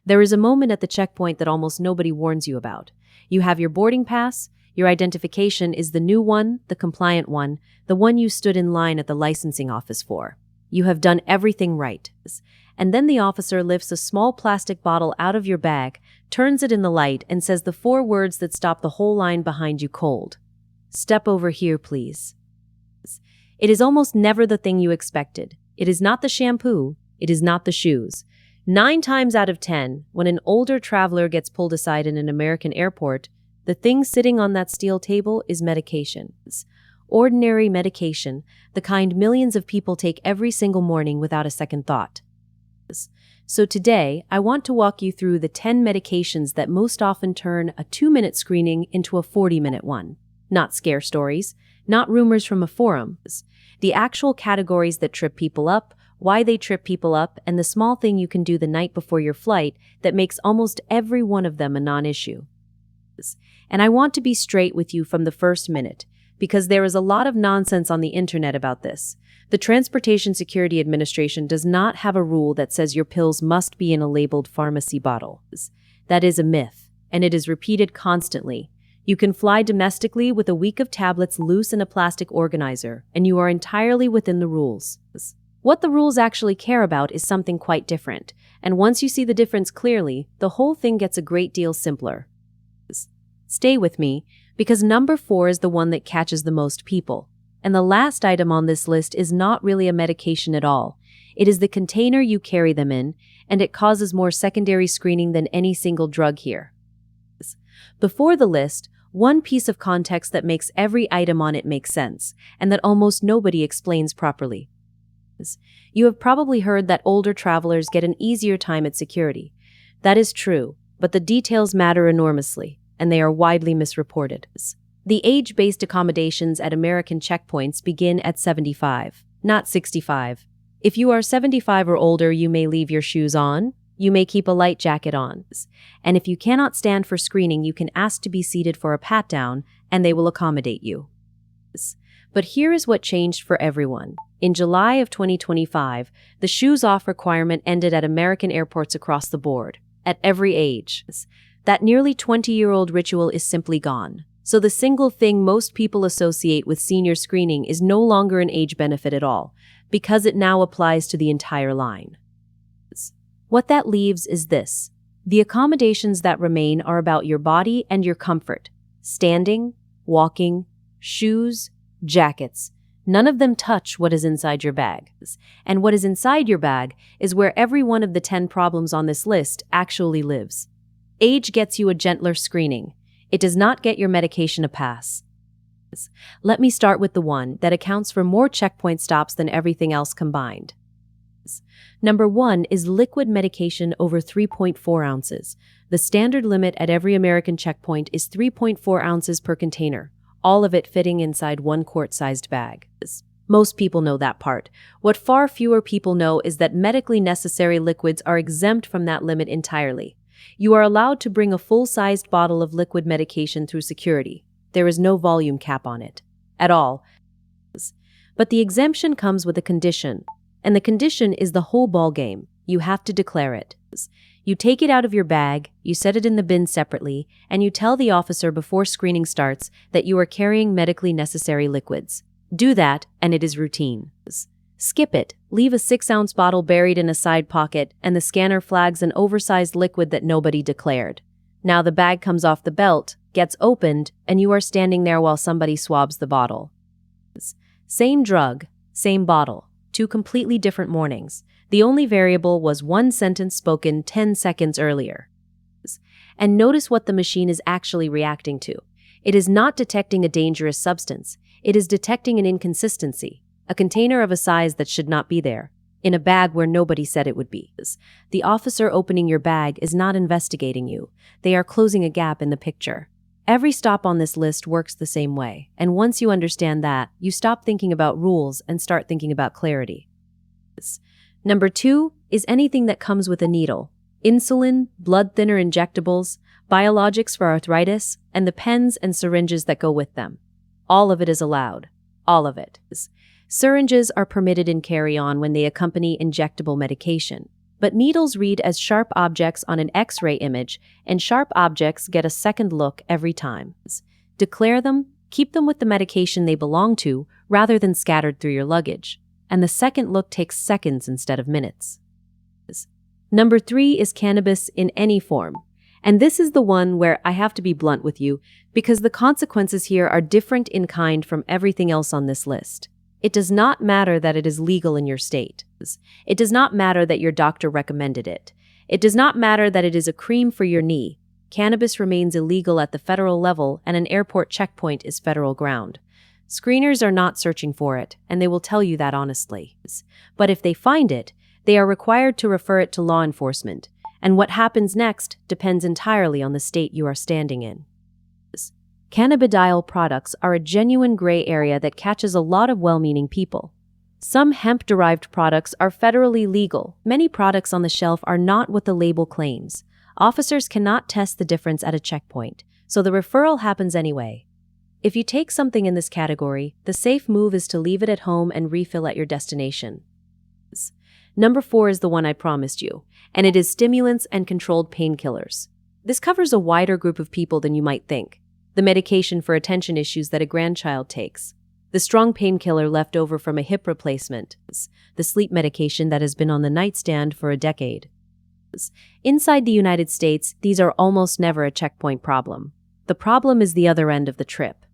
There is a moment at the checkpoint that almost nobody warns you about. You have your boarding pass, your identification is the new one, the compliant one, the one you stood in line at the licensing office for. You have done everything right. And then the officer lifts a small plastic bottle out of your bag, turns it in the light, and says the 4 words that stop the whole line behind you cold. Step over here, please. It is almost never the thing you expected. It is not the shampoo. It is not the shoes. 9 times out of 10, when an older traveler gets pulled aside in an American airport, the thing sitting on that steel table is medication. Ordinary medication, the kind millions of people take every single morning without a second thought. So today, I want to walk you through the 10 medications that most often turn a 2-minute screening into a 40-minute one. Not scare stories, not rumors from a forum. The actual categories that trip people up, why they trip people up, and the small thing you can do the night before your flight that makes almost every one of them a non-issue. And I want to be straight with you from the first minute, because there is a lot of nonsense on the internet about this. The Transportation Security Administration does not have a rule that says your pills must be in a labeled pharmacy bottle. That is a myth, and it is repeated constantly. You can fly domestically with a week of tablets loose in a plastic organizer, and you are entirely within the rules. What the rules actually care about is something quite different, and once you see the difference clearly, the whole thing gets a great deal simpler. Stay with me, because number 4 is the one that catches the most people. And the last item on this list is not really a medication at all. It is the container you carry them in, and it causes more secondary screening than any single drug here. Before the list, one piece of context that makes every item on it make sense, and that almost nobody explains properly. You have probably heard that older travelers get an easier time at security. That is true, but the details matter enormously, and they are widely misreported. The age-based accommodations at American checkpoints begin at 75, not 65. If you are 75 or older, you may leave your shoes on. You may keep a light jacket on. And if you cannot stand for screening, you can ask to be seated for a pat-down, and they will accommodate you. But here is what changed for everyone. In July of 2025, the shoes-off requirement ended at American airports across the board, at every age. That nearly 20-year-old ritual is simply gone. So the single thing most people associate with senior screening is no longer an age benefit at all, because it now applies to the entire line. What that leaves is this. The accommodations that remain are about your body and your comfort. Standing, walking, shoes, jackets. None of them touch what is inside your bag. And what is inside your bag is where every one of the 10 problems on this list actually lives. Age gets you a gentler screening. It does not get your medication a pass. Let me start with the one that accounts for more checkpoint stops than everything else combined. Number 1 is liquid medication over 3.4 ounces. The standard limit at every American checkpoint is 3.4 ounces per container, all of it fitting inside one quart-sized bag. Most people know that part. What far fewer people know is that medically necessary liquids are exempt from that limit entirely. You are allowed to bring a full-sized bottle of liquid medication through security. There is no volume cap on it. At all. But the exemption comes with a condition. And the condition is the whole ballgame. You have to declare it. You take it out of your bag, you set it in the bin separately, and you tell the officer before screening starts that you are carrying medically necessary liquids. Do that, and it is routine. Skip it, leave a 6-ounce bottle buried in a side pocket, and the scanner flags an oversized liquid that nobody declared. Now the bag comes off the belt, gets opened, and you are standing there while somebody swabs the bottle. Same drug, same bottle, 2 completely different mornings. The only variable was one sentence spoken 10 seconds earlier. And notice what the machine is actually reacting to. It is not detecting a dangerous substance. It is detecting an inconsistency. A container of a size that should not be there, in a bag where nobody said it would be. The officer opening your bag is not investigating you. They are closing a gap in the picture. Every stop on this list works the same way, and once you understand that, you stop thinking about rules and start thinking about clarity. Number 2 is anything that comes with a needle. Insulin, blood thinner injectables, biologics for arthritis, and the pens and syringes that go with them. All of it is allowed. All of it. Syringes are permitted in carry-on when they accompany injectable medication. But needles read as sharp objects on an X-ray image, and sharp objects get a second look every time. Declare them, keep them with the medication they belong to, rather than scattered through your luggage. And the second look takes seconds instead of minutes. Number 3 is cannabis in any form. And this is the one where I have to be blunt with you, because the consequences here are different in kind from everything else on this list. It does not matter that it is legal in your state. It does not matter that your doctor recommended it. It does not matter that it is a cream for your knee. Cannabis remains illegal at the federal level, and an airport checkpoint is federal ground. Screeners are not searching for it, and they will tell you that honestly. But if they find it, they are required to refer it to law enforcement, and what happens next depends entirely on the state you are standing in. Cannabidiol products are a genuine gray area that catches a lot of well-meaning people. Some hemp-derived products are federally legal. Many products on the shelf are not what the label claims. Officers cannot test the difference at a checkpoint, so the referral happens anyway. If you take something in this category, the safe move is to leave it at home and refill at your destination. Number 4 is the one I promised you, and it is stimulants and controlled painkillers. This covers a wider group of people than you might think. The medication for attention issues that a grandchild takes, the strong painkiller left over from a hip replacement, the sleep medication that has been on the nightstand for a decade. Inside the United States, these are almost never a checkpoint problem. The problem is the other end of the trip.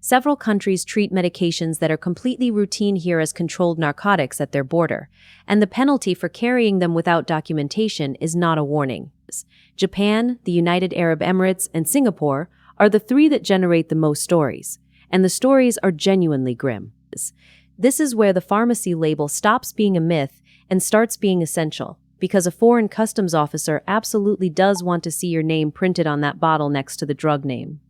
Several countries treat medications that are completely routine here as controlled narcotics at their border, and the penalty for carrying them without documentation is not a warning. Japan, the United Arab Emirates, and Singapore are the 3 that generate the most stories, and the stories are genuinely grim. This is where the pharmacy label stops being a myth and starts being essential, because a foreign customs officer absolutely does want to see your name printed on that bottle next to the drug name.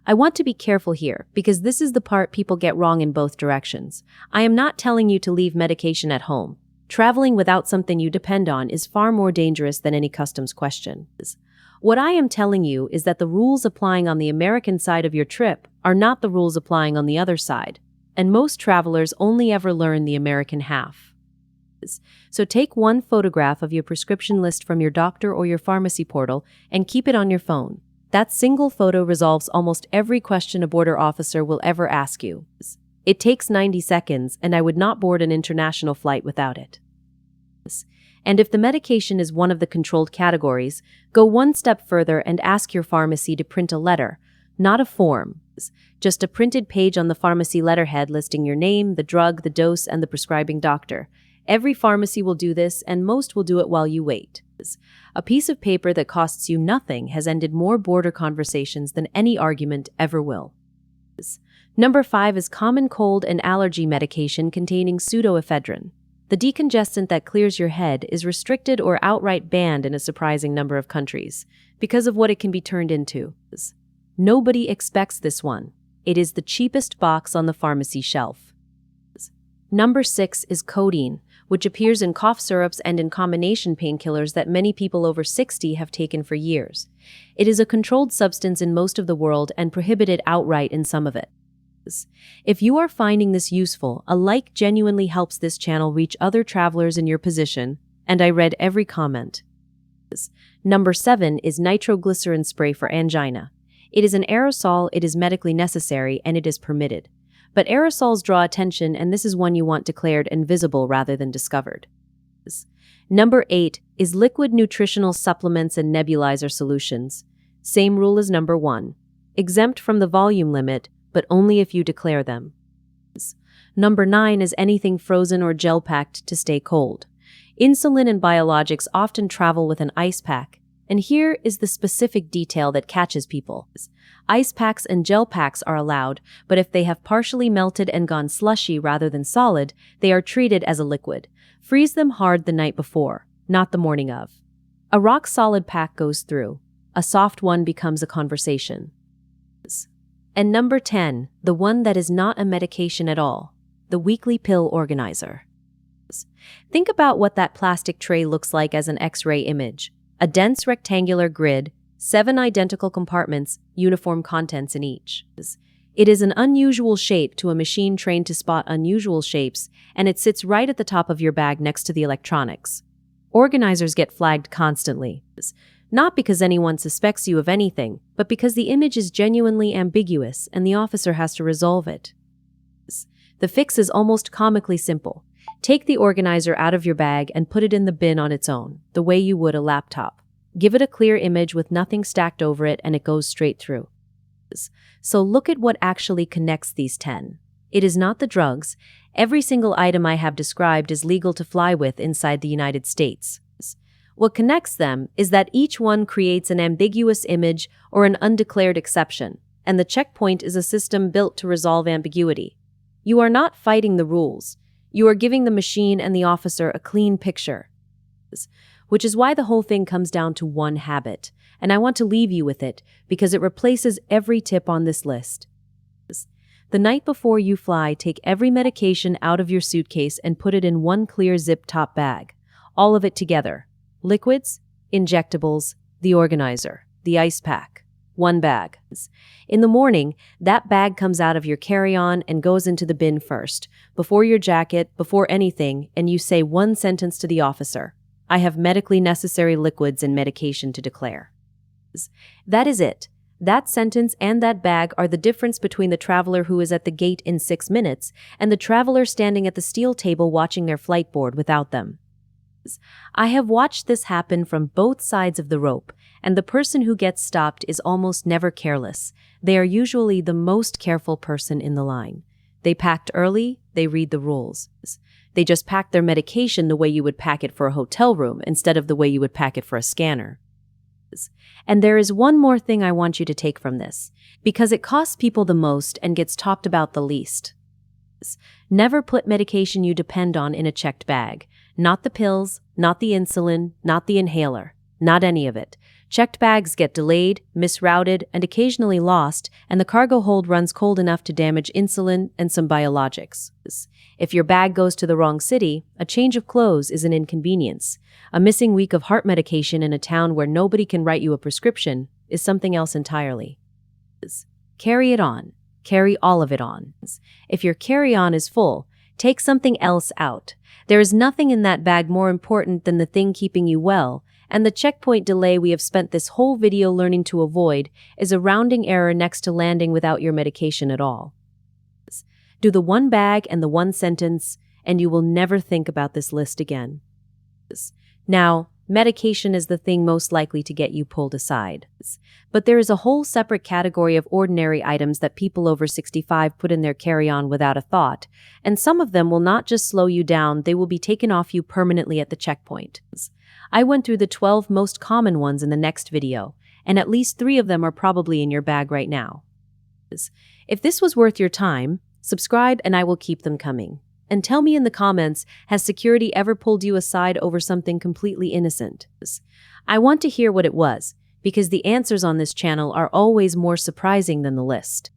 I want to be careful here, because this is the part people get wrong in both directions. I am not telling you to leave medication at home. Traveling without something you depend on is far more dangerous than any customs question. What I am telling you is that the rules applying on the American side of your trip are not the rules applying on the other side, and most travelers only ever learn the American half. So take one photograph of your prescription list from your doctor or your pharmacy portal and keep it on your phone. That single photo resolves almost every question a border officer will ever ask you. It takes 90 seconds, and I would not board an international flight without it. And if the medication is one of the controlled categories, go one step further and ask your pharmacy to print a letter, not a form, just a printed page on the pharmacy letterhead listing your name, the drug, the dose, and the prescribing doctor. Every pharmacy will do this, and most will do it while you wait. A piece of paper that costs you nothing has ended more border conversations than any argument ever will. Number 5 is common cold and allergy medication containing pseudoephedrine. The decongestant that clears your head is restricted or outright banned in a surprising number of countries because of what it can be turned into. Nobody expects this one. It is the cheapest box on the pharmacy shelf. Number 6 is codeine, which appears in cough syrups and in combination painkillers that many people over 60 have taken for years. It is a controlled substance in most of the world and prohibited outright in some of it. If you are finding this useful, a like genuinely helps this channel reach other travelers in your position, and I read every comment. Number 7 is nitroglycerin spray for angina. It is an aerosol, it is medically necessary, and it is permitted. But aerosols draw attention, and this is one you want declared and visible rather than discovered. Number 8 is liquid nutritional supplements and nebulizer solutions. Same rule as number 1. Exempt from the volume limit, but only if you declare them. Number 9 is anything frozen or gel-packed to stay cold. Insulin and biologics often travel with an ice pack, and here is the specific detail that catches people. Ice packs and gel packs are allowed, but if they have partially melted and gone slushy rather than solid, they are treated as a liquid. Freeze them hard the night before, not the morning of. A rock-solid pack goes through. A soft one becomes a conversation. And number 10, the one that is not a medication at all, the weekly pill organizer. Think about what that plastic tray looks like as an X-ray image. A dense rectangular grid, 7 identical compartments, uniform contents in each. It is an unusual shape to a machine trained to spot unusual shapes, and it sits right at the top of your bag next to the electronics. Organizers get flagged constantly. Not because anyone suspects you of anything, but because the image is genuinely ambiguous and the officer has to resolve it. The fix is almost comically simple. Take the organizer out of your bag and put it in the bin on its own, the way you would a laptop. Give it a clear image with nothing stacked over it and it goes straight through. So look at what actually connects these 10. It is not the drugs. Every single item I have described is legal to fly with inside the United States. What connects them is that each one creates an ambiguous image or an undeclared exception, and the checkpoint is a system built to resolve ambiguity. You are not fighting the rules. You are giving the machine and the officer a clean picture. Which is why the whole thing comes down to one habit, and I want to leave you with it because it replaces every tip on this list. The night before you fly, take every medication out of your suitcase and put it in one clear zip-top bag. All of it together. Liquids, injectables, the organizer, the ice pack. One bag. In the morning, that bag comes out of your carry-on and goes into the bin first, before your jacket, before anything, and you say one sentence to the officer. I have medically necessary liquids and medication to declare. That is it. That sentence and that bag are the difference between the traveler who is at the gate in 6 minutes and the traveler standing at the steel table watching their flight board without them. I have watched this happen from both sides of the rope, and the person who gets stopped is almost never careless. They are usually the most careful person in the line. They packed early, they read the rules. They just packed their medication the way you would pack it for a hotel room instead of the way you would pack it for a scanner. And there is one more thing I want you to take from this, because it costs people the most and gets talked about the least. Never put medication you depend on in a checked bag. Not the pills, not the insulin, not the inhaler, not any of it. Checked bags get delayed, misrouted, and occasionally lost, and the cargo hold runs cold enough to damage insulin and some biologics. If your bag goes to the wrong city, a change of clothes is an inconvenience. A missing week of heart medication in a town where nobody can write you a prescription is something else entirely. Carry it on. Carry all of it on. If your carry-on is full, take something else out. There is nothing in that bag more important than the thing keeping you well, and the checkpoint delay we have spent this whole video learning to avoid is a rounding error next to landing without your medication at all. Do the one bag and the one sentence, and you will never think about this list again. Now, medication is the thing most likely to get you pulled aside. But there is a whole separate category of ordinary items that people over 65 put in their carry-on without a thought, and some of them will not just slow you down, they will be taken off you permanently at the checkpoint. I went through the 12 most common ones in the next video, and at least 3 of them are probably in your bag right now. If this was worth your time, subscribe and I will keep them coming. And tell me in the comments, has security ever pulled you aside over something completely innocent? I want to hear what it was, because the answers on this channel are always more surprising than the list.